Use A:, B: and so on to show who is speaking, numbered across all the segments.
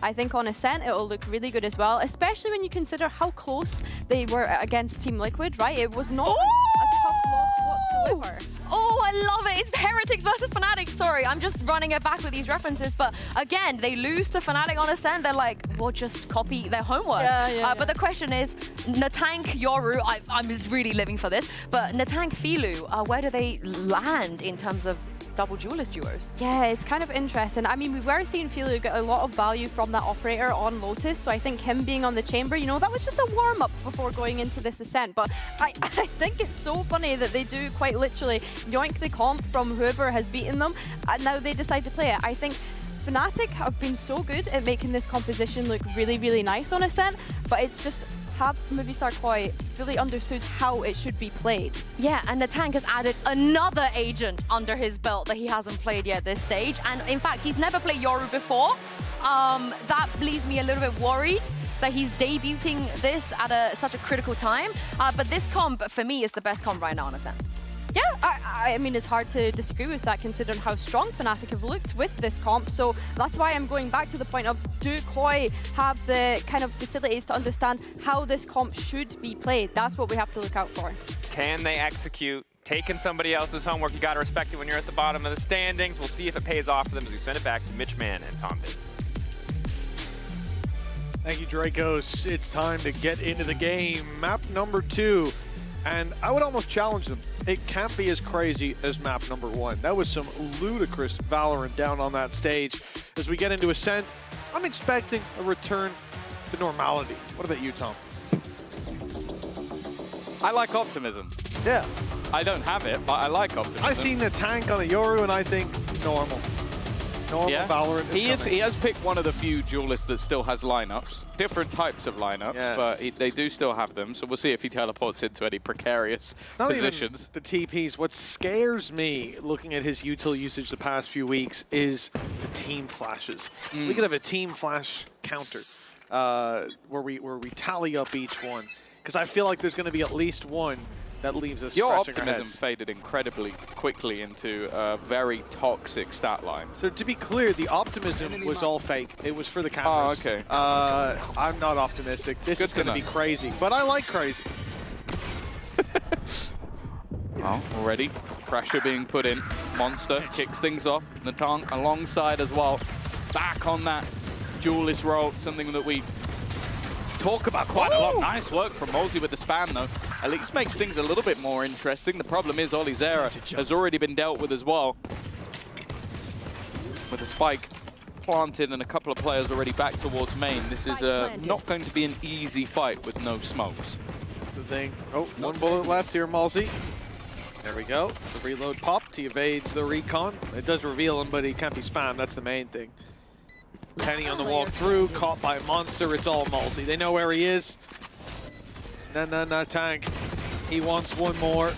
A: I think on Ascent it'll look really good as well, especially when you consider how close they were against Team Liquid, right? It was not a tough loss whatsoever.
B: Oh, I love it. It's Heretics versus Fnatic. Sorry, I'm just running it back with these references. But again, they lose to Fnatic on Ascent. They're like, we'll just copy their homework. But the question is, Natank, Yoru, I'm really living for this. But Natank, Filu, where do they land in terms of double duelist duos?
A: Yeah, it's kind of interesting. I mean, we were seeing Filu get a lot of value from that operator on Lotus, so I think him being on the chamber, you know, that was just a warm-up before going into this Ascent. But I think it's so funny that they do quite literally yoink the comp from whoever has beaten them, and now they decide to play it. I think Fnatic have been so good at making this composition look really, really nice on Ascent, but it's just have Movistar Koi really understood how it should be played.
B: Yeah, and the tank has added another agent under his belt that he hasn't played yet this stage. And in fact, he's never played Yoru before. That leaves me a little bit worried that he's debuting this at such a critical time. But this comp, for me, is the best comp right now on Ascent.
A: Yeah, I mean, it's hard to disagree with that considering how strong Fnatic have looked with this comp. So that's why I'm going back to the point of, do Koi have the kind of facilities to understand how this comp should be played? That's what we have to look out for.
C: Can they execute? Taking somebody else's homework, you gotta respect it when you're at the bottom of the standings. We'll see if it pays off for them as we send it back to Mitch Mann and Tom Biz.
D: Thank you, Dracos. It's time to get into the game. Map number 2. And I would almost challenge them. It can't be as crazy as map number 1. That was some ludicrous Valorant down on that stage. As we get into Ascent, I'm expecting a return to normality. What about you, Tom?
E: I like optimism.
D: Yeah.
E: I don't have it, but I like optimism.
D: I seen the tank on a Yoru and I think normal. Normal Valorant is
E: he has picked one of the few duelists that still has lineups. Different types of lineups, but they do still have them. So we'll see if he teleports into any precarious positions.
D: The TPs. What scares me looking at his util usage the past few weeks is the team flashes. We could have a team flash counter where we tally up each one. Because I feel like there's going to be at least one that leaves us
E: Your
D: scratching our
E: optimism
D: heads.
E: faded incredibly quickly into a very toxic stat line.
D: So to be clear, the optimism was all fake. It was for the cameras.
E: Oh, okay.
D: I'm not optimistic. This is going to be crazy, but I like crazy.
E: Well, already pressure being put in. Monster kicks things off. Natank alongside as well. Back on that duelist role, something that we talk about quite a lot. Nice work from Molzy with the span, though. At least makes things a little bit more interesting. The problem is Olizera has already been dealt with as well. With the spike planted and a couple of players already back towards main. This is not going to be an easy fight with no smokes.
D: That's the thing. Oh, one bullet left here, Molzy. There we go. The reload popped. He evades the recon. It does reveal him, but he can't be spammed. That's the main thing. Penny on the walk through, caught by a monster. It's all Molzy. They know where he is. No, tank. He wants one more.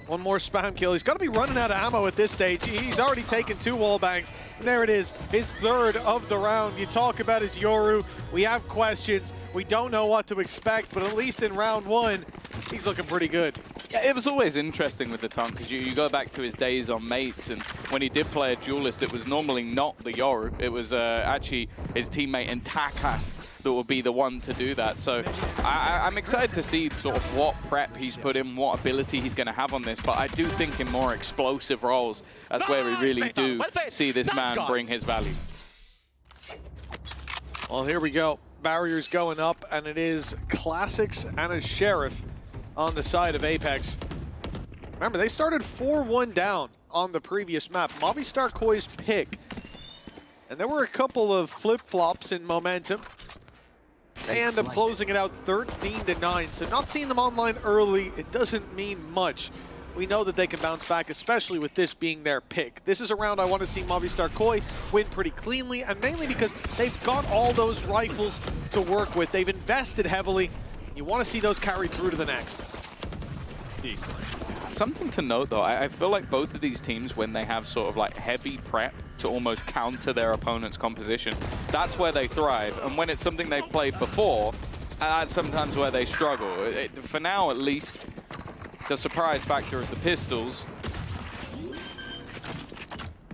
D: One more spam kill. He's got to be running out of ammo at this stage. He's already taken 2 wall bangs. And there it is, his 3rd of the round. You talk about his Yoru. We have questions. We don't know what to expect, but at least in round 1, he's looking pretty good.
E: Yeah, it was always interesting with the Tank because you go back to his days on Mates, and when he did play a duelist, it was normally not the Yoru. It was actually his teammate in Takas that would be the one to do that. So I'm excited to see sort of what prep he's put in, what ability he's going to have on this. But I do think in more explosive roles, that's where we really do see this man bring his value.
D: Well, here we go. Barriers going up, and it is Classics and a Sheriff on the side of Apex. Remember, they started 4-1 down on the previous map. Movistar Koi's pick. And there were a couple of flip-flops in momentum. They end up closing it out 13-9. So not seeing them online early, it doesn't mean much. We know that they can bounce back, especially with this being their pick. This is a round I want to see Movistar Koi win pretty cleanly, and mainly because they've got all those rifles to work with. They've invested heavily. You want to see those carry through to the next.
E: Something to note, though, I feel like both of these teams, when they have sort of like heavy prep to almost counter their opponent's composition, that's where they thrive. And when it's something they've played before, that's sometimes where they struggle. For now, at least, the surprise factor of the pistols.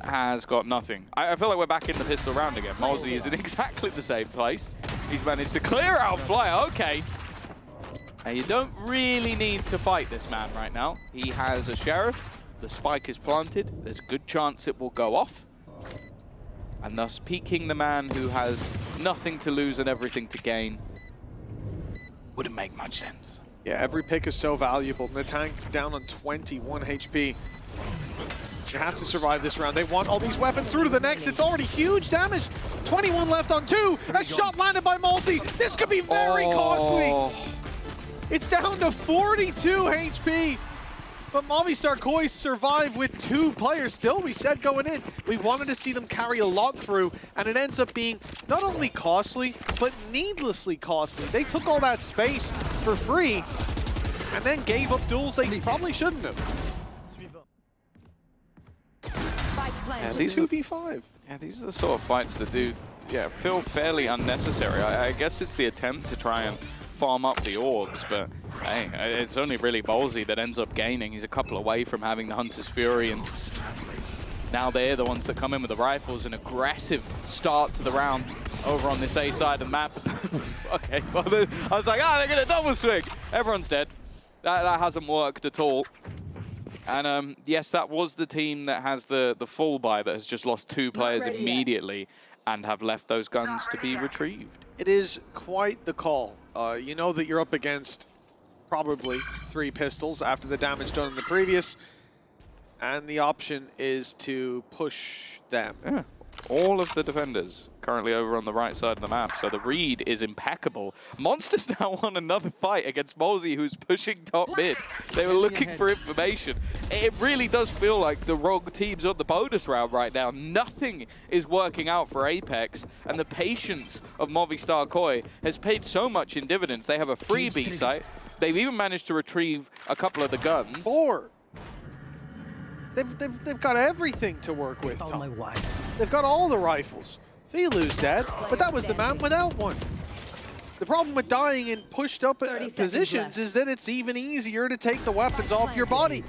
E: has got nothing. I feel like we're back in the pistol round again. Mozzie is in exactly the same place. He's managed to clear out Flyer. Okay. And you don't really need to fight this man right now. He has a Sheriff. The spike is planted. There's a good chance it will go off. And thus peeking the man who has nothing to lose and everything to gain wouldn't make much sense.
D: Yeah, every pick is so valuable. The tank down on 21 HP. She has to survive this round. They want all these weapons through to the next. It's already huge damage. 21 left on 2. A shot landed by Mozzie. This could be very costly. It's down to 42 HP. But Movistar Koi survive with 2 players still. We said going in, we wanted to see them carry a lot through, and it ends up being not only costly, but needlessly costly. They took all that space for free, and then gave up duels they probably shouldn't have.
E: Yeah, these
D: 2v5.
E: Yeah, these are the sort of fights that feel fairly unnecessary. I guess it's the attempt to try and farm up the orbs, but hey, it's only really Ballsy that ends up gaining. He's a couple away from having the Hunter's Fury, and now they're the ones that come in with the rifles. An aggressive start to the round over on this A side of the map. Okay, well, I was like, they're gonna double swing. Everyone's dead. That hasn't worked at all. And yes, that was the team that has the full buy that has just lost 2 players immediately and have left those guns to be retrieved.
D: It is quite the call. You know that you're up against probably 3 pistols after the damage done in the previous, and the option is to push them.
E: Yeah. All of the defenders currently over on the right side of the map, so the read is impeccable. Monsters now won another fight against Mozzie, who's pushing top mid. They were looking for information. It really does feel like the rogue team's on the bonus round right now. Nothing is working out for Apex, and the patience of Movistar Koi has paid so much in dividends. They have a free B site. They've even managed to retrieve a couple of the guns.
D: 4. They've got everything to work with, Tom. They've got all the rifles. Filu's dead, but that was the man without one. The problem with dying in pushed up positions is that it's even easier to take the weapons off your body.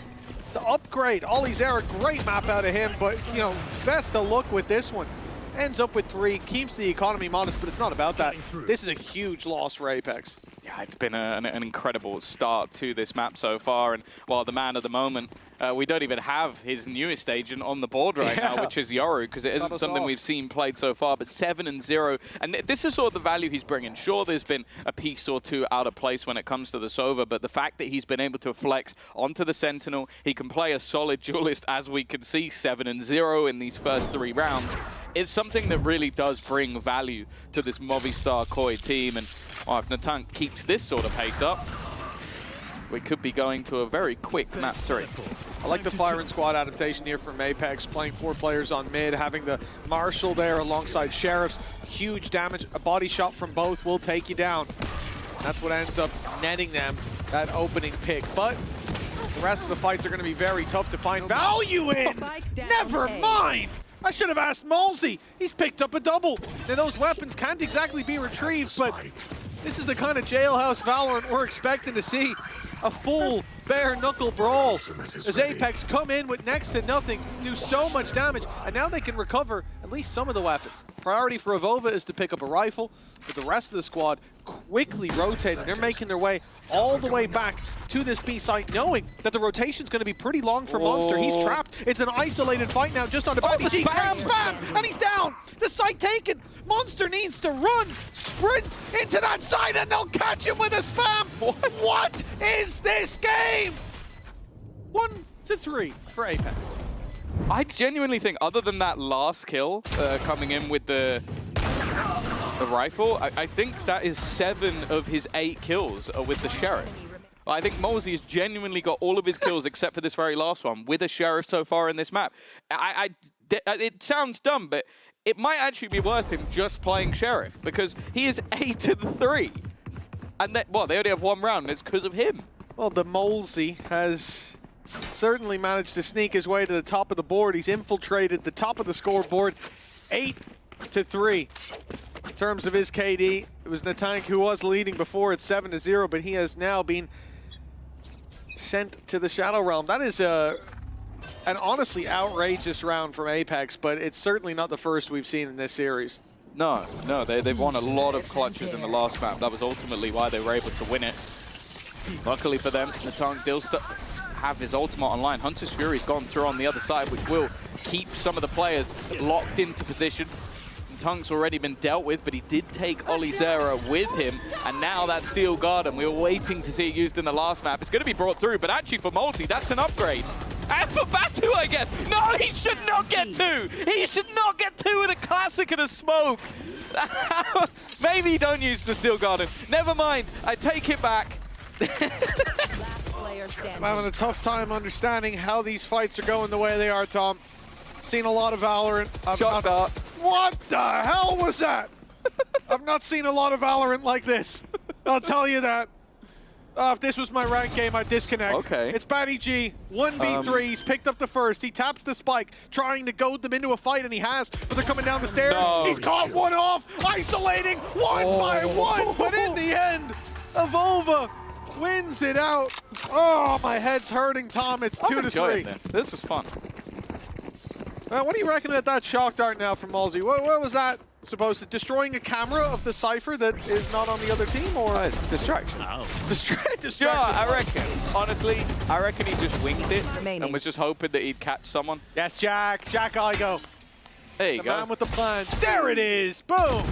D: To upgrade, Ollie's Era, great map out of him, but you know, best of luck with this one. Ends up with 3, keeps the economy modest, but it's not about that. This is a huge loss for Apex.
E: Yeah, it's been an incredible start to this map so far, and while the man of the moment, we don't even have his newest agent on the board right now, which is Yoru, because it isn't something we've seen played so far, but 7-0, and this is sort of the value he's bringing. Sure, there's been a piece or 2 out of place when it comes to the Sova, but the fact that he's been able to flex onto the Sentinel, he can play a solid duelist, as we can see, 7-0 in these first 3 rounds, is something that really does bring value to this Movistar Koi team. And well, if Natank keeps this sort of pace up, we could be going to a very quick map 3.
D: I like the fire and squad adaptation here from Apex, playing 4 players on mid, having the Marshal there alongside Sheriffs. Huge damage, a body shot from both will take you down. That's what ends up netting them that opening pick. But the rest of the fights are going to be very tough to find value in. Never mind! I should have asked Mozzie. He's picked up a double. Now, those weapons can't exactly be retrieved, but this is the kind of jailhouse Valorant we're expecting to see. A full bare-knuckle brawl as Apex come in with next to nothing, do so much damage, and now they can recover at least some of the weapons. Priority for Avova is to pick up a rifle, but the rest of the squad quickly rotating. They're making their way all the way back to this B site, knowing that the rotation's going to be pretty long for Monster. He's trapped. It's an isolated fight now just on the back. Spam! And he's down! The site taken! Monster needs to run, sprint into that site, and they'll catch him with a spam! What is this game? 1-3 for Apex.
E: I genuinely think, other than that last kill coming in with the rifle, I think that is 7 of his 8 kills are with the Sheriff. I think Mozzie has genuinely got all of his kills except for this very last one with a Sheriff so far in this map. It sounds dumb, but it might actually be worth him just playing Sheriff, because he is 8-3. And they only have 1 round, and it's because of him.
D: Well, the Mozzie has certainly managed to sneak his way to the top of the board. He's infiltrated the top of the scoreboard, 8-3. In terms of his KD, it was Natank who was leading before at 7-0, but he has now been sent to the Shadow Realm. That is a an honestly outrageous round from Apex, but it's certainly not the first we've seen in this series.
E: No, they've won a lot of clutches in the last map. That was ultimately why they were able to win it. Luckily for them, Natang still have his ultimate online. Hunter's Fury's gone through on the other side, which will keep some of the players locked into position. Natang's already been dealt with, but he did take Oli Zera with him, and now that Steel Garden, we were waiting to see it used in the last map. It's going to be brought through, but actually for Multi, that's an upgrade. And for Batu, I guess. No, he should not get two. He should not get two with a classic and a smoke. Maybe you don't use the Steel Garden. Never mind, I take it back.
D: I'm having a tough time understanding how these fights are going the way they are, Tom. Seen a lot of Valorant. What the hell was that? I've not seen a lot of Valorant like this. I'll tell you that. If this was my rank game, I'd disconnect.
E: Okay.
D: It's Batty G, 1v3, he's picked up the first, he taps the spike, trying to goad them into a fight, and he has, but they're coming down the stairs.
E: No.
D: He's caught one off, isolating one by one, but in the end, Avova wins it out. Oh, my head's hurting, Tom. It's 2-3.
E: This was fun.
D: What do you reckon about that shock dart now from Malzy? What was that supposed to? Destroying a camera of the Cypher that is not on the other team, or?
E: It's a distraction.
D: Distraction.
E: Yeah, I reckon. Honestly, I reckon he just winged it and was just hoping that he'd catch someone.
D: Yes, Jack. Jack Igo.
E: There you go.
D: The man with the plan. There it is. Boom.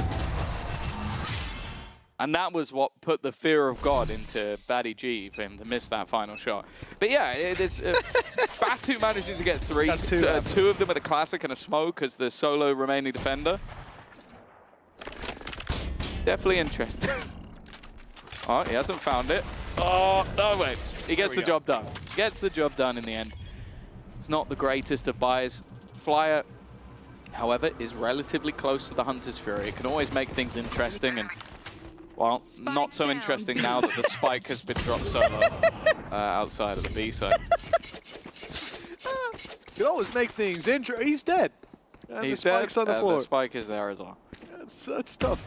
E: And that was what put the fear of God into Batty G for him to miss that final shot. But yeah, it's Batu manages to get three. Two of them with a classic and a smoke as the solo remaining defender. Definitely interesting. Oh, he hasn't found it. Oh, no, wait. He gets the job done. Gets the job done in the end. It's not the greatest of buys. Flyer, however, is relatively close to the Hunter's Fury. It can always make things interesting, and well, not so interesting now that the spike has been dropped solo outside of the B side.
D: Could always make things interesting. He's dead. And
E: He's
D: the spike's on the floor.
E: The spike is there as well.
D: That's tough.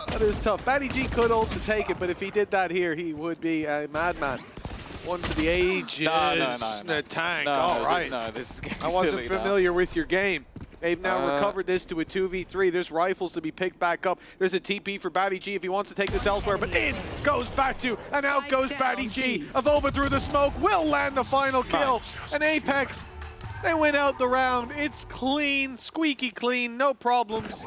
D: That is tough. Batty G could ult to take it, but if he did that here, he would be a madman. One for the ages.
E: No.
D: Tank.
E: No,
D: all right.
E: No, this is
D: I wasn't familiar with your game. They've now recovered this to a 2v3. There's rifles to be picked back up. There's a TP for Batty G if he wants to take this elsewhere, but in goes Batu, and out goes Batty G. Avova through the smoke will land the final kill. And Apex, they win out the round. It's clean, squeaky clean, no problems.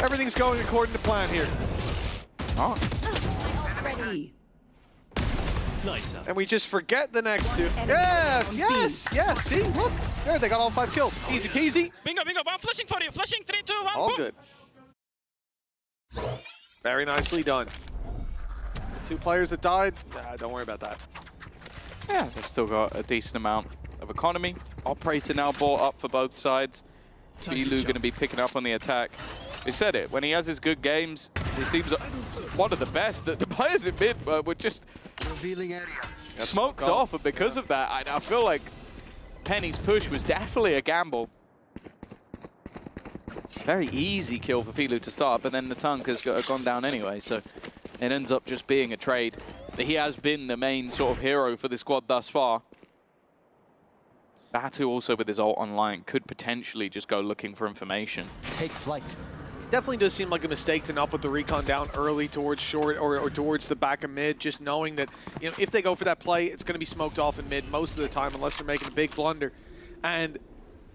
D: Everything's going according to plan here.
E: Oh.
F: Ready.
D: And we just forget the next two. Yes. See, look. There, they got all 5 kills. Easy peasy.
G: Bingo. I'm flashing for you. Flashing 3, 2, 1.
D: All
G: boom.
D: good. Very nicely done. The 2 players that died, don't worry about that.
E: Yeah, they've still got a decent amount of economy. Operator now bought up for both sides. VLU going to be picking up on the attack. He said it, when he has his good games, he seems one of the best. The players in mid were just smoked off, and because of that, I feel like Penny's push was definitely a gamble. Very easy kill for VLU to start, but then the Natang has gone down anyway, so it ends up just being a trade. He has been the main sort of hero for the squad thus far. Batu also with his ult online could potentially just go looking for information.
F: Take flight.
D: Definitely does seem like a mistake to not put the recon down early towards short or towards the back of mid, just knowing that, you know, if they go for that play, it's going to be smoked off in mid most of the time unless they're making a big blunder. And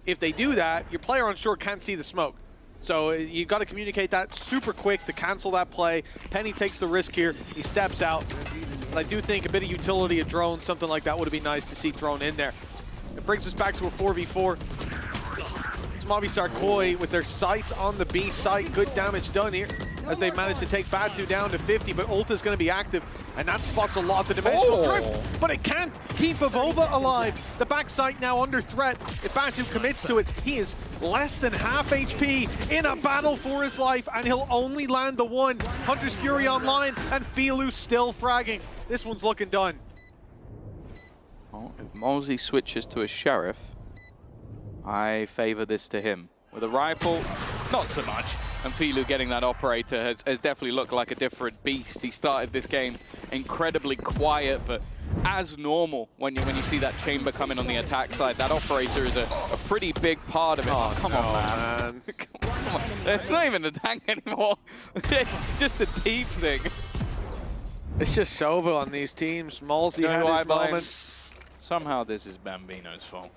D: if they do that, your player on short can't see the smoke. So you've got to communicate that super quick to cancel that play. Penny takes the risk here. He steps out. But I do think a bit of utility, a drone, something like that would have been nice to see thrown in there. It brings us back to a 4v4. It's Movistar Koi with their sights on the B site. Good damage done here as they managed to take Batu down to 50, but Ulta's going to be active, and that spots a lot the dimensional drift, but it can't keep Avova alive. The back site now under threat. If Batu commits to it, he is less than half HP in a battle for his life, and he'll only land the one. Hunter's Fury online, and VLU still fragging. This one's looking done.
E: Well, if Mosey switches to a Sheriff, I favor this to him. With a rifle, not so much. And VLU getting that operator has definitely looked like a different beast. He started this game incredibly quiet, but as normal when you see that chamber coming on the attack side. That operator is a pretty big part of it. Oh, come on, man. Come on. It's not even a tank anymore. It's just a team thing.
D: It's just Sova on these teams. Malsey had his moment.
E: Somehow this is Bambino's fault.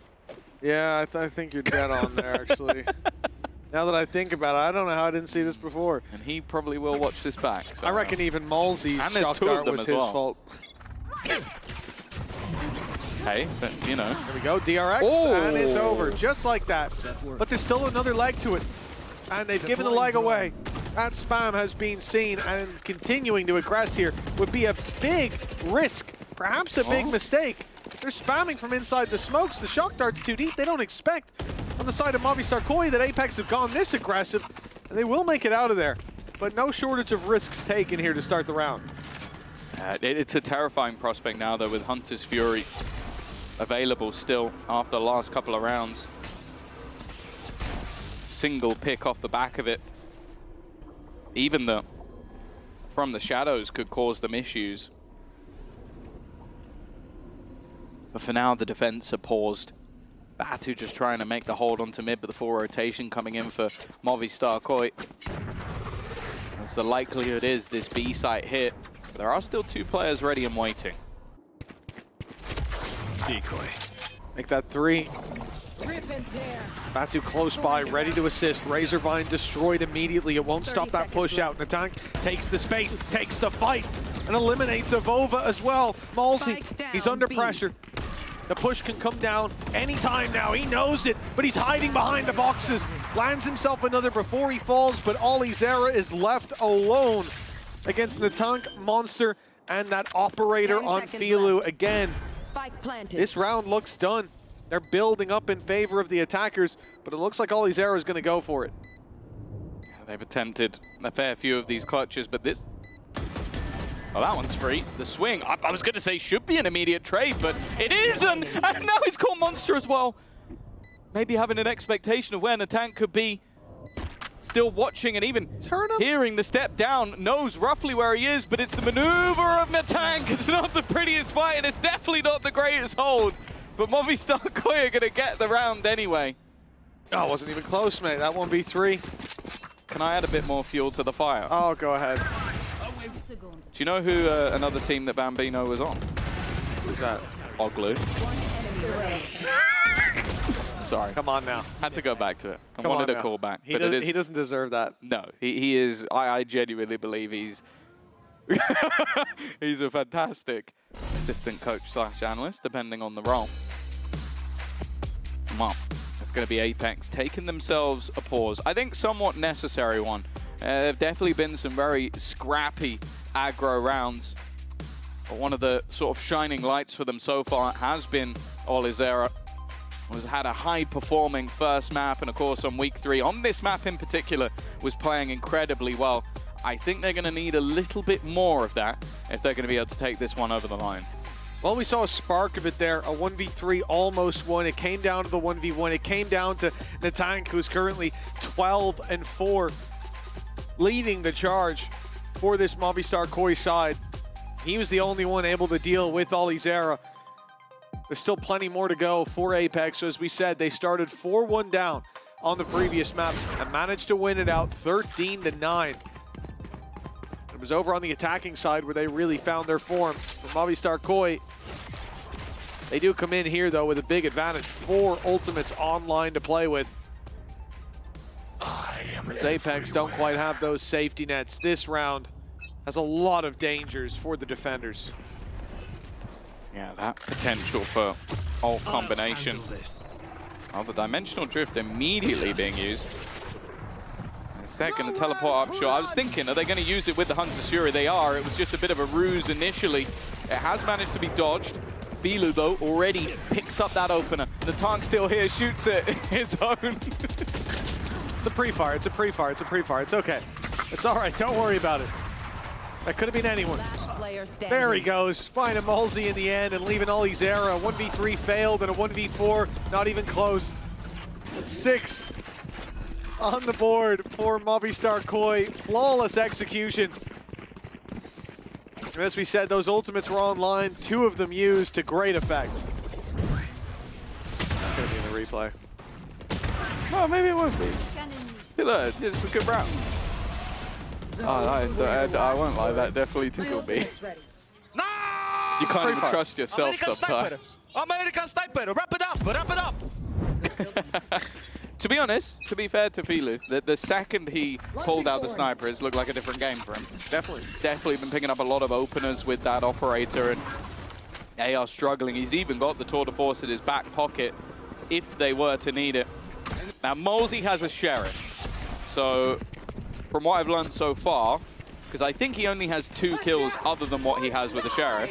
D: Yeah, I think you're dead on there, actually. Now that I think about it, I don't know how I didn't see this before.
E: And he probably will watch this back. So.
D: I reckon even Malsey's shot dart was his fault.
E: Hey, but, you know.
D: There we go, DRX, and it's over, just like that. But there's still another leg to it, and they've given the leg away. That spam has been seen, and continuing to aggress here would be a big risk, perhaps a big mistake. They're spamming from inside the smokes. The shock dart's too deep. They don't expect on the side of Movistar Koi that Apex have gone this aggressive, and they will make it out of there. But no shortage of risks taken here to start the round.
E: It's a terrifying prospect now, though, with Hunter's Fury available still after the last couple of rounds. Single pick off the back of it. Even the from the shadows could cause them issues. But for now, the defense are paused. Batu just trying to make the hold onto mid, but the full rotation coming in for Movistar Koi. As the likelihood is this B site hit. There are still 2 players ready and waiting.
D: Decoy. Make that 3. Batu close by, ready to assist. Razorvine destroyed immediately. It won't stop that push out. Natank takes the space, takes the fight, and eliminates Avova as well. Malsey, he's under pressure. The push can come down anytime now. He knows it, but he's hiding behind the boxes. Lands himself another before he falls, but Olizera is left alone against Natank, Monster, and that operator on Filu again. This round looks done. They're building up in favor of the attackers, but it looks like Olizera is going to go for it.
E: They've attempted a fair few of these clutches, but this... Oh, that one's free. The swing, I was going to say should be an immediate trade, but it isn't! And now he's caught Monster as well. Maybe having an expectation of where Natank could be. Still watching and even hearing the step down, knows roughly where he is, but it's the maneuver of Natank. It's not the prettiest fight, and it's definitely not the greatest hold. But Movistar Koi are going to get the round anyway.
D: Oh, it wasn't even close, mate. That 1v3.
E: Can I add a bit more fuel to the fire?
D: Oh, go ahead.
E: Do you know who another team that Bambino was on?
D: Who's that?
E: Oglu. Sorry.
D: Come on now.
E: Had to go back to it. I wanted to call back.
D: He doesn't deserve that.
E: No, he is. I genuinely believe he's he's a fantastic assistant coach / analyst, depending on the role. Come on. It's going to be Apex taking themselves a pause. I think somewhat necessary one. There have definitely been some very scrappy aggro rounds. But one of the sort of shining lights for them so far has been Olizera. Had a high-performing first map, and of course on week 3, on this map in particular, was playing incredibly well. I think they're going to need a little bit more of that if they're going to be able to take this one over the line.
D: Well, we saw a spark of it there, a 1v3 almost won. It came down to the 1v1. It came down to Natank, who's currently 12-4, leading the charge for this Movistar Koi side. He was the only one able to deal with Olizera. There's still plenty more to go for Apex. So as we said, they started 4-1 down on the previous map and managed to win it out 13-9. It was over on the attacking side where they really found their form. For Movistar Koi, they do come in here though with a big advantage. 4 ultimates online to play with. Apex don't quite have those safety nets. This round has a lot of dangers for the defenders.
E: Yeah, that potential for ult combination. Oh, the dimensional drift immediately being used. Instead, going to teleport up short. I was thinking, are they going to use it with the Hunter's Fury? They are. It was just a bit of a ruse initially. It has managed to be dodged. Filu, though, already picks up that opener. The tank still here, shoots it his own.
D: It's a pre-fire, it's a pre-fire, it's a pre-fire. It's okay. It's all right, don't worry about it. That could have been anyone. There he goes, finding Malsey in the end and leaving Olizera. A 1v3 failed and a 1v4 not even close. 6 on the board for Movistar Koi. Flawless execution. And as we said, those ultimates were online, 2 of them used to great effect. That's going to be in the replay.
E: Oh, maybe it won't be. Hey, look, it's just a good round. Oh, I won't lie, that definitely tickled me.
G: No!
E: You can't even trust yourself
G: American
E: sometimes.
G: Sniper. American Sniper. Wrap it up. Wrap it up.
E: To be honest, to be fair to Filu, the second he pulled out the sniper, it's looked like a different game for him. Definitely been picking up a lot of openers with that operator, and they are struggling. He's even got the tour de force in his back pocket if they were to need it. Now, Molesy has a sheriff, so from what I've learned so far, because I think he only has 2 kills other than what he has with the sheriff.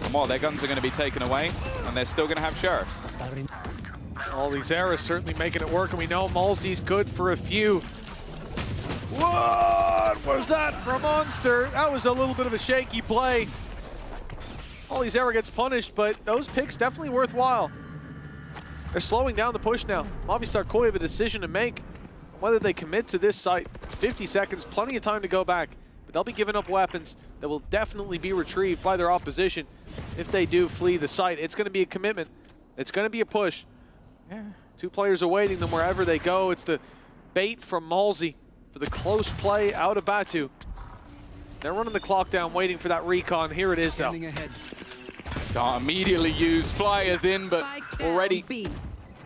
E: And well, their guns are going to be taken away, and they're still going to have sheriffs.
D: All these errors certainly making it work, and we know Molsy's good for a few. What was that from Monster? That was a little bit of a shaky play. All these error gets punished, but those picks definitely worthwhile. They're slowing down the push now. Movistar Koi have a decision to make whether they commit to this site. 50 seconds, plenty of time to go back, but they'll be giving up weapons that will definitely be retrieved by their opposition if they do flee the site. It's going to be a commitment. It's going to be a push. Yeah. 2 players awaiting them wherever they go. It's the bait from Molesy for the close play out of Batu. They're running the clock down, waiting for that recon. Here it is, though.
E: Can't immediately use flyers in, but already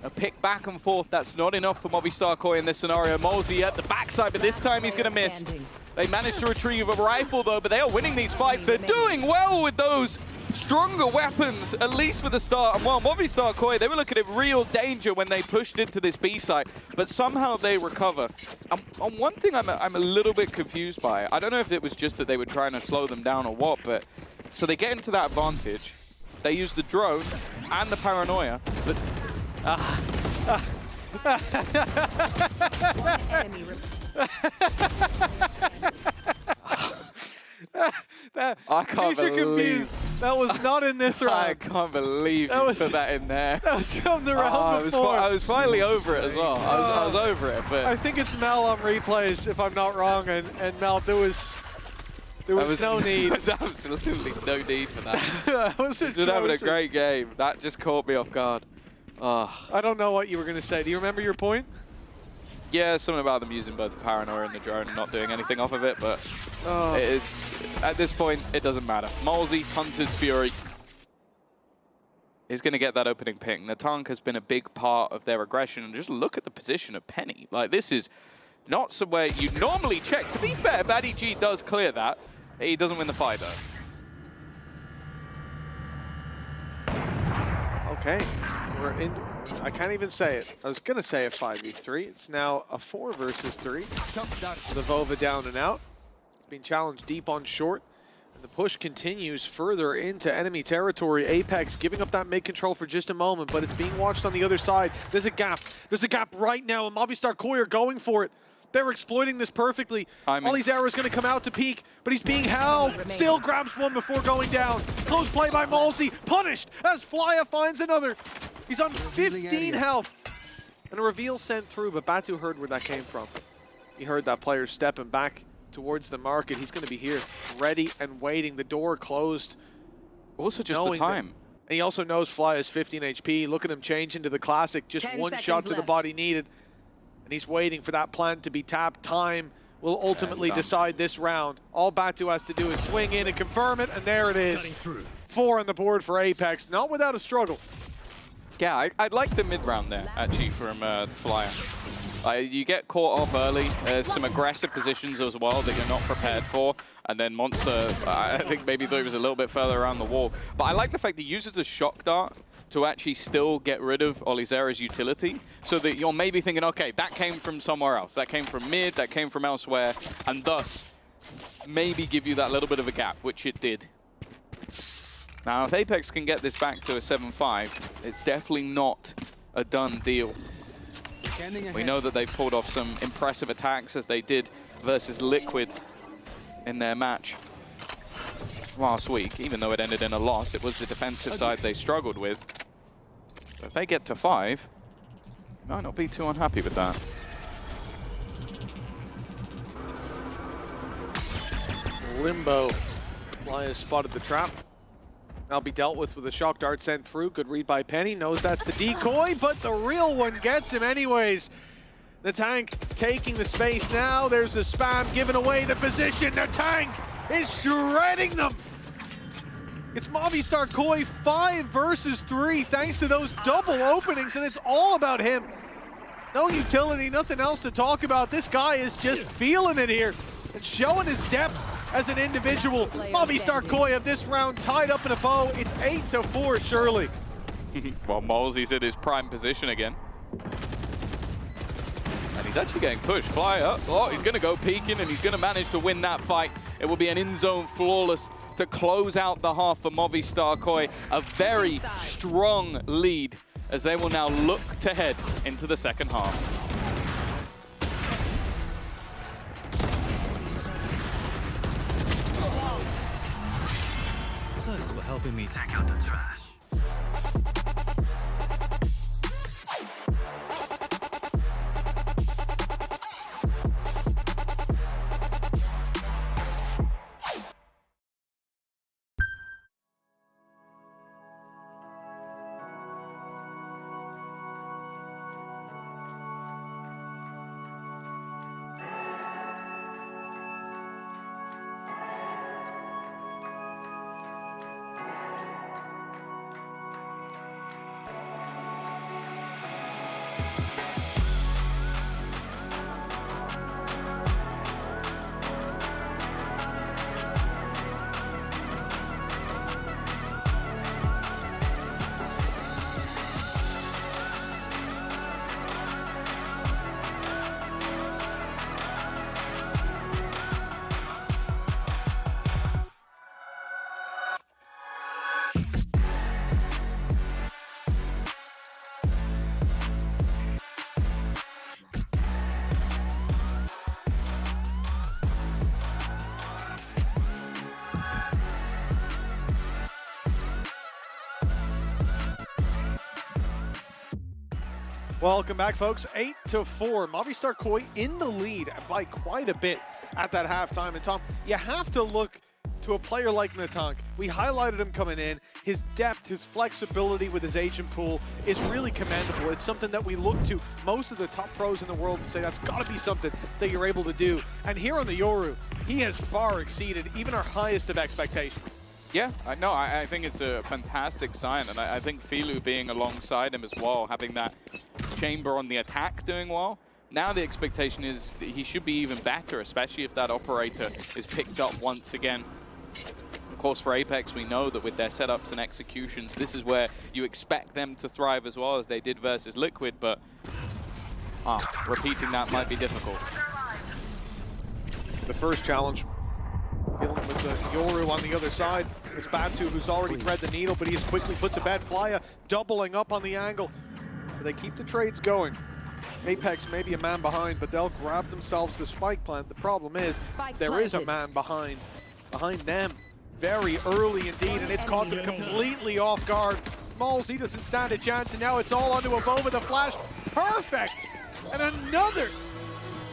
E: a pick back and forth. That's not enough for Movistar Koi in this scenario. Molesy at the backside, but this time he's going to miss. They managed to retrieve a rifle, though, but they are winning these fights. They're doing well with those stronger weapons, at least for the start. And while Movistar Koi, they were looking at real danger when they pushed into this B site, but somehow they recover. On one thing I'm a little bit confused by. I don't know if it was just that they were trying to slow them down or what, but so they get into that advantage. They use the drone and the paranoia, but I can't believe.
D: That was not in this round.
E: I can't believe you put that in there.
D: That was from the round before.
E: I was finally over it as well. I was over it, but
D: I think it's Mal on replays, if I'm not wrong, and Mal, there was no need.
E: There was absolutely no need for that.
D: That was
E: just having a great game. That just caught me off guard.
D: I don't know what you were going to say. Do you remember your point?
E: Yeah, something about them using both the paranoia and the drone and not doing anything off of it, but it's at this point, it doesn't matter. Molesy, Hunter's Fury is going to get that opening ping. The tank has been a big part of their aggression, and just look at the position of Penny. Like, this is not somewhere you normally check. To be fair, Baddy G does clear that. He doesn't win the fight, though.
D: Okay, we're in. I can't even say it. I was going to say a 5v3. It's now a 4 versus 3. The Vova down and out. Being challenged deep on short. And the push continues further into enemy territory. Apex giving up that mid control for just a moment, but it's being watched on the other side. There's a gap. There's a gap right now, and Movistar Koi are going for it. They're exploiting this perfectly. All these arrows going to come out to peek, but he's being held. Still grabs one before going down. Close play by Molesy. Punished as Flya finds another. He's on 15 health. And a reveal sent through, but Batu heard where that came from. He heard that player stepping back towards the market. He's going to be here, ready and waiting. The door closed.
E: Also just the time.
D: And he also knows Flya is 15 HP. Look at him change into the classic. Just one shot to the body needed. And he's waiting for that plant to be tapped. Time will ultimately decide this round. All Batu has to do is swing in and confirm it, and there it is. 4 on the board for Apex, not without a struggle.
E: Yeah, I'd like the mid-round there, actually, from Flyer. You get caught off early. There's some aggressive positions as well that you're not prepared for. And then Monster, I think maybe thought he was a little bit further around the wall. But I like the fact he uses a shock dart to actually still get rid of Olizera's utility, so that you're maybe thinking, okay, that came from somewhere else. That came from mid, that came from elsewhere, and thus maybe give you that little bit of a gap, which it did. Now, if Apex can get this back to a 7-5, it's definitely not a done deal. We know that they've pulled off some impressive attacks, as they did versus Liquid in their match last week. Even though it ended in a loss, it was the defensive side they struggled with. But if they get to 5, you might not be too unhappy with that.
D: limbo. Fly has spotted the trap. Now be dealt with a shock dart sent through. Good read by Penny. Knows that's the decoy, but the real one gets him anyways. The tank taking the space now. There's the spam giving away the position. The tank is shredding them. It's Movistar Koi 5 versus 3 thanks to those double openings, and it's all about him. No utility, nothing else to talk about. This guy is just feeling it here and showing his depth as an individual. Movistar Koi of this round tied up in a bow. It's 8-4, surely.
E: Well, Molsy's in his prime position again. And he's actually getting pushed. Fly up. Oh, he's going to go peeking, and he's going to manage to win that fight. It will be an in-zone flawless to close out the half for Movistar Koi. A very strong lead as they will now look to head into the second half.
F: Thanks for helping me take out the trash.
D: Welcome back, folks. 8-4. Movistar Koi in the lead by quite a bit at that halftime. And Tom, you have to look to a player like Natank. We highlighted him coming in. His depth, his flexibility with his agent pool is really commendable. It's something that we look to most of the top pros in the world and say that's got to be something that you're able to do. And here on the Yoru, he has far exceeded even our highest of expectations.
E: Yeah, I think it's a fantastic sign, and I think Filu being alongside him as well, having that chamber on the attack doing well. Now the expectation is that he should be even better, especially if that operator is picked up once again. Of course, for Apex, we know that with their setups and executions, this is where you expect them to thrive as well as they did versus Liquid, but repeating that might be difficult.
D: The first challenge, dealing with the Yoru on the other side. It's Batu who's already thread the needle, but he's quickly put to bed. Flya doubling up on the angle. But they keep the trades going. Apex may be a man behind, but they'll grab themselves the spike plant. The problem is there is a man behind them very early indeed, and it's caught them completely off guard. Molsy doesn't stand a chance, and now it's all onto Avova. The flash, perfect! And another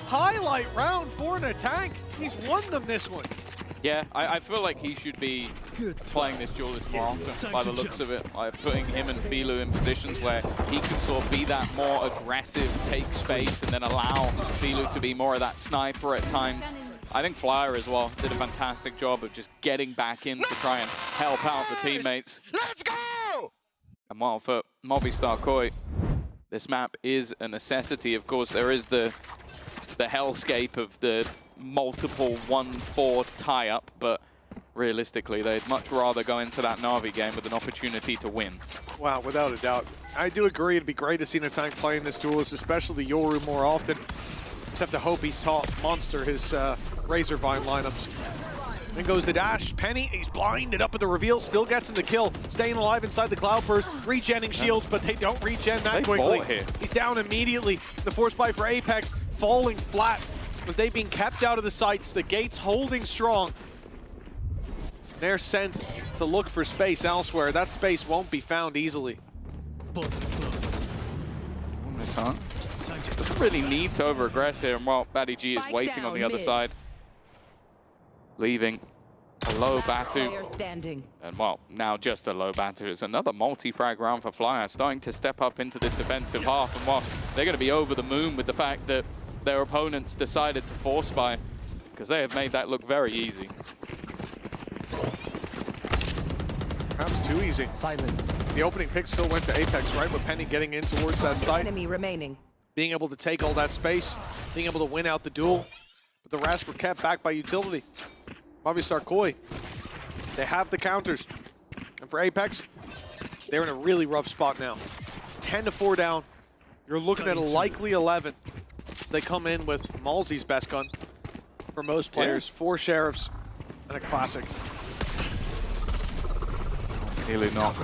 D: highlight round for Natank. He's won them this one.
E: Yeah, I feel like he should be playing this duelist more often by the looks of it. Like putting him and Filu in positions where he can sort of be that more aggressive, take space, and then allow Filu to be more of that sniper at times. I think Flyer as well did a fantastic job of just getting back in to try and help out the teammates.
G: Let's go!
E: And while for Movistar Koi, this map is a necessity. Of course, there is the hellscape of the multiple 1-4 tie-up, but realistically, they'd much rather go into that Na'Vi game with an opportunity to win.
D: Wow, without a doubt. I do agree, it'd be great to see Natank playing this duelist, especially the Yoru more often. Just have to hope he's taught Monster his Razorvine lineups. Then goes the dash. Penny, he's blinded up at the reveal, still gets him the kill. Staying alive inside the Cloudburst, regenning shields, but they don't regen that quickly. He's down immediately. The force bite for Apex falling flat. Was they being kept out of the sights, the gates holding strong. They're sent to look for space elsewhere. That space won't be found easily.
E: Doesn't really need to over-aggress here, and while Batty G is waiting on the other side. Leaving A low Batu.
H: Player standing.
E: And well, now just a low Batu. It's another multi-frag round for Flyer, starting to step up into this defensive half. And while they're going to be over the moon with the fact that their opponents decided to force buy, because they have made that look very easy.
D: Perhaps too easy.
F: Silence.
D: The opening pick still went to Apex, right? With Penny getting in towards that site.
H: Enemy remaining.
D: Being able to take all that space, being able to win out the duel. But the rest were kept back by utility. Movistar Koi, they have the counters. And for Apex, they're in a really rough spot now. 10-4 down. You're looking at a likely 11. They come in with Malzy's best gun for most players. 4 sheriffs and a classic.
E: Nearly not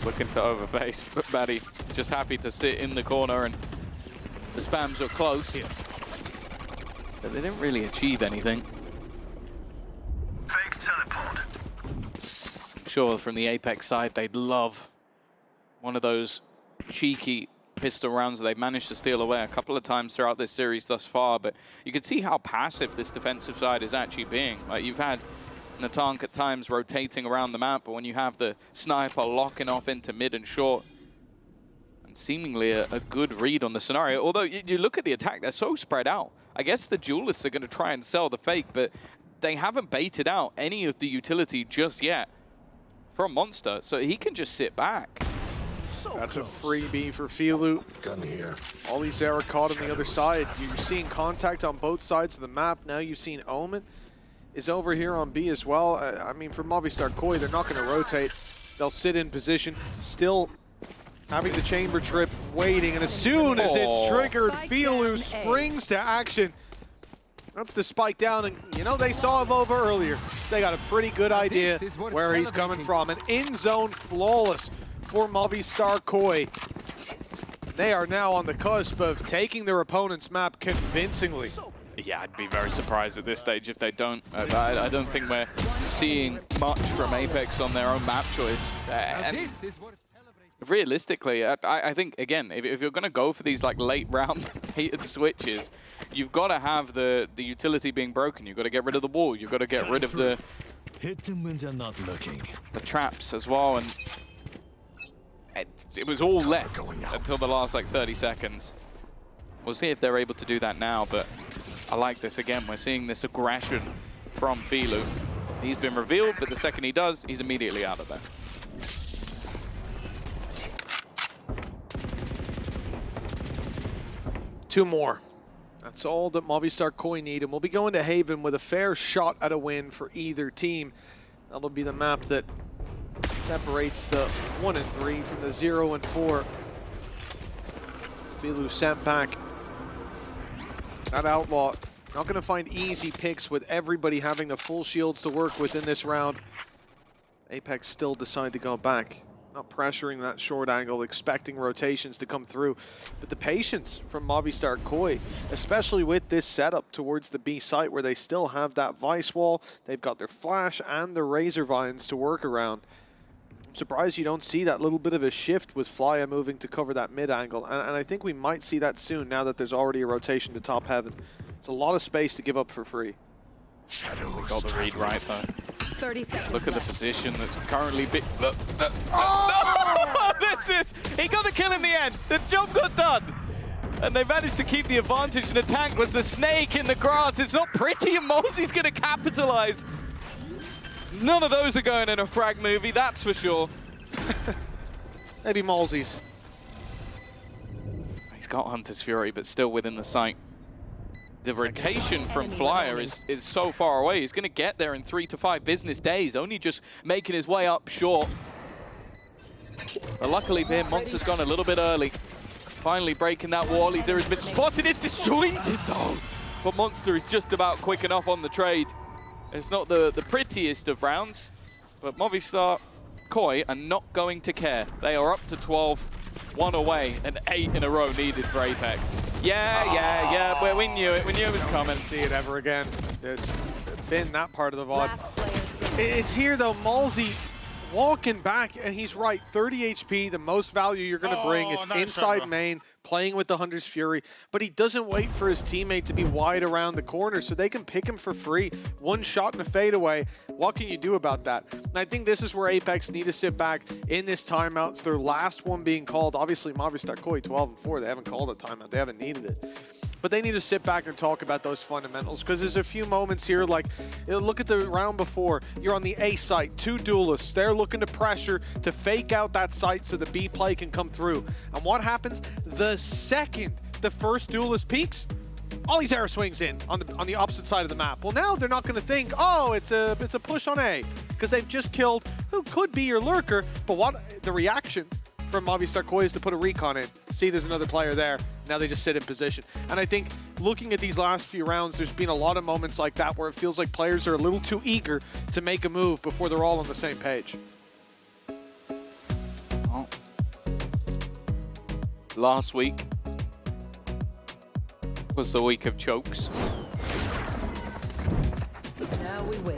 E: looking to overface, but Maddie just happy to sit in the corner, and the spams are close. But they didn't really achieve anything.
F: Fake teleport.
E: Sure, from the Apex side, they'd love one of those cheeky pistol rounds they've managed to steal away a couple of times throughout this series thus far, but you can see how passive this defensive side is actually being. Like, you've had Natank at times rotating around the map, but when you have the sniper locking off into mid and short, and seemingly a good read on the scenario, although you look at the attack, they're so spread out. I guess the duelists are going to try and sell the fake, but they haven't baited out any of the utility just yet from Monster, so he can just sit back.
D: That's a freebie for Filu.
F: Gun here.
D: Ollie Zera caught on the other side. You're seeing contact on both sides of the map. Now you've seen Omen is over here on B as well. I mean, for Movistar Koi, they're not going to rotate. They'll sit in position, still having the chamber trip, waiting, and as soon as it's triggered, Filu springs to action. That's the spike down, and you know, they saw Vova earlier. They got a pretty good idea where he's coming from. An in-zone flawless for Movistar Koi. They are now on the cusp of taking their opponent's map convincingly.
E: Yeah, I'd be very surprised at this stage if they don't. I don't think we're seeing much from Apex on their own map choice. And realistically, I think, again, if you're going to go for these like late round heated switches, you've got to have the utility being broken. You've got to get rid of the wall. You've got to get rid of the
F: Hit them when they're not looking.
E: the traps as well. And it was all left until the last like 30 seconds. We'll see if they're able to do that now, but I like this again. We're seeing this aggression from Filu. He's been revealed, but the second he does, he's immediately out of there.
D: Two more. That's all that Movistar Koi need, and we'll be going to Haven with a fair shot at a win for either team. That'll be the map that separates the 1 and 3 from the 0 and 4. Filu sent back. That Outlaw not going to find easy picks with everybody having the full shields to work with in this round. Apex still decide to go back. Not pressuring that short angle, expecting rotations to come through. But the patience from Movistar Koi, especially with this setup towards the B site where they still have that Vice wall, they've got their flash and their Razor Vines to work around. I'm surprised you don't see that little bit of a shift with Flya moving to cover that mid angle. And I think we might see that soon now that there's already a rotation to top heaven. It's a lot of space to give up for free.
E: Shadows. Got the read right though.
H: 30 seconds.
E: Look at the position that's currently look, oh! This is, he got the kill in the end. The job got done. And they managed to keep the advantage. And the tank was the snake in the grass. It's not pretty, and Mosey's going to capitalize. None of those are going in a frag movie, that's for sure.
D: Maybe Malzy's.
E: He's got Hunter's Fury, but still within the sight. The rotation from Flyer is so far away. He's going to get there in 3 to 5 business days, only just making his way up short. But luckily for him, Monster's gone a little bit early. Finally breaking that wall. He's there, has been spotted. It's disjointed though. But Monster is just about quick enough on the trade. It's not the prettiest of rounds, but Movistar Koi are not going to care. They are up to 12, 1 away, and 8 in a row needed for Apex. Yeah, we knew it. We knew it was coming.
D: See it ever again. It's been that part of the VOD. It's here though. Malzy walking back, and he's right. 30 HP, the most value you're going to bring is
G: nice
D: inside
G: shot,
D: main, playing with the Hunter's Fury, but he doesn't wait for his teammate to be wide around the corner so they can pick him for free. One shot and a fadeaway. What can you do about that? And I think this is where Apex need to sit back in this timeout. It's their last one being called. Obviously, Movistar Koi 12-4. They haven't called a timeout. They haven't needed it. But they need to sit back and talk about those fundamentals, because there's a few moments here, like, look at the round before. You're on the A site, 2 duelists. They're looking to pressure to fake out that site so the B play can come through. And what happens? The second the first duelist peaks, Ollie's arrow swings in on the opposite side of the map. Well, now they're not going to think, oh, it's a push on A, because they've just killed who could be your lurker. But what the reaction from Movistar Koi is to put a recon in. See, there's another player there. Now they just sit in position. And I think looking at these last few rounds, there's been a lot of moments like that where it feels like players are a little too eager to make a move before they're all on the same page.
E: Oh. Last week was the week of chokes.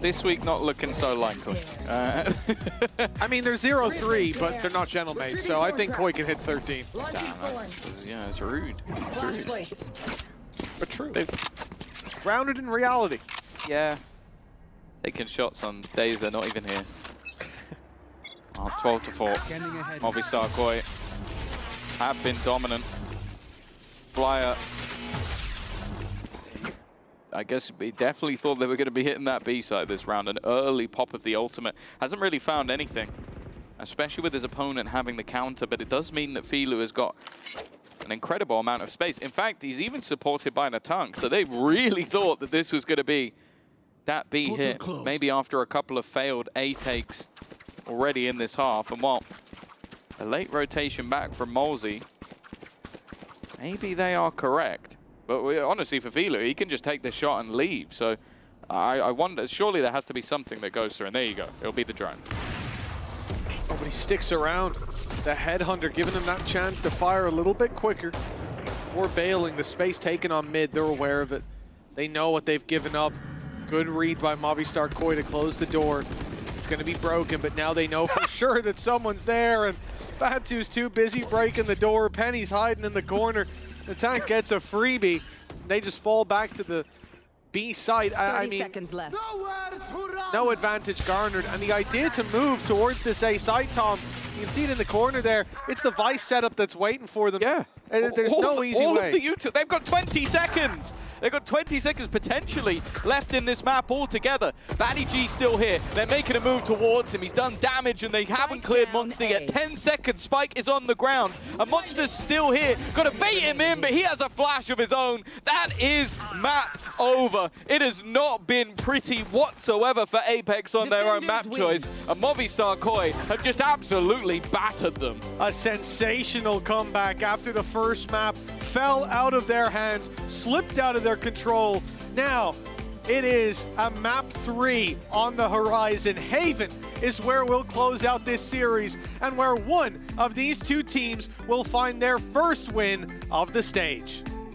E: This week, not looking so likely.
D: I mean, they're 0-3, but they're not gentle mates, so I think Koi can hit 13.
E: Damn, it's rude. It's rude.
D: But true. They're grounded in reality.
E: Yeah. Taking shots on days they're not even here. 12-4. Movistar Koi have been dominant. Flyer, I guess we definitely thought they were going to be hitting that B side this round. An early pop of the ultimate. Hasn't really found anything, especially with his opponent having the counter, but it does mean that Filu has got an incredible amount of space. In fact, he's even supported by Natang, so they really thought that this was going to be that B hit. Maybe after a couple of failed A takes already in this half. And while a late rotation back from Molsey, maybe they are correct. But honestly, for Filu, he can just take the shot and leave. So I wonder, surely there has to be something that goes through. And there you go. It'll be the drone.
D: Oh, but he sticks around. The headhunter giving him that chance to fire a little bit quicker before bailing. The space taken on mid, they're aware of it. They know what they've given up. Good read by Movistar Koi to close the door. It's going to be broken, but now they know for sure that someone's there. And Batu's too busy breaking the door. Penny's hiding in the corner. The tank gets a freebie. They just fall back to the B site. I mean,
H: seconds left.
D: no advantage garnered. And the idea to move towards this A site, Tom, you can see it in the corner there. It's the Vice setup that's waiting for them.
E: Yeah.
D: There's no easy way.
E: All of the YouTube, they've got 20 seconds. They've got 20 seconds potentially left in this map altogether. Batty G still here. They're making a move towards him. He's done damage and they haven't cleared Monster yet. 10 seconds. Spike is on the ground. And Monster's still here. Got to bait him in, but he has a flash of his own. That is map over. It has not been pretty whatsoever for Apex on their own map choice. And Movistar Koi have just absolutely battered them.
D: A sensational comeback after the first map fell out of their hands, slipped out of their control. Now, it is a map 3 on the horizon. Haven is where we'll close out this series and where one of these two teams will find their first win of the stage.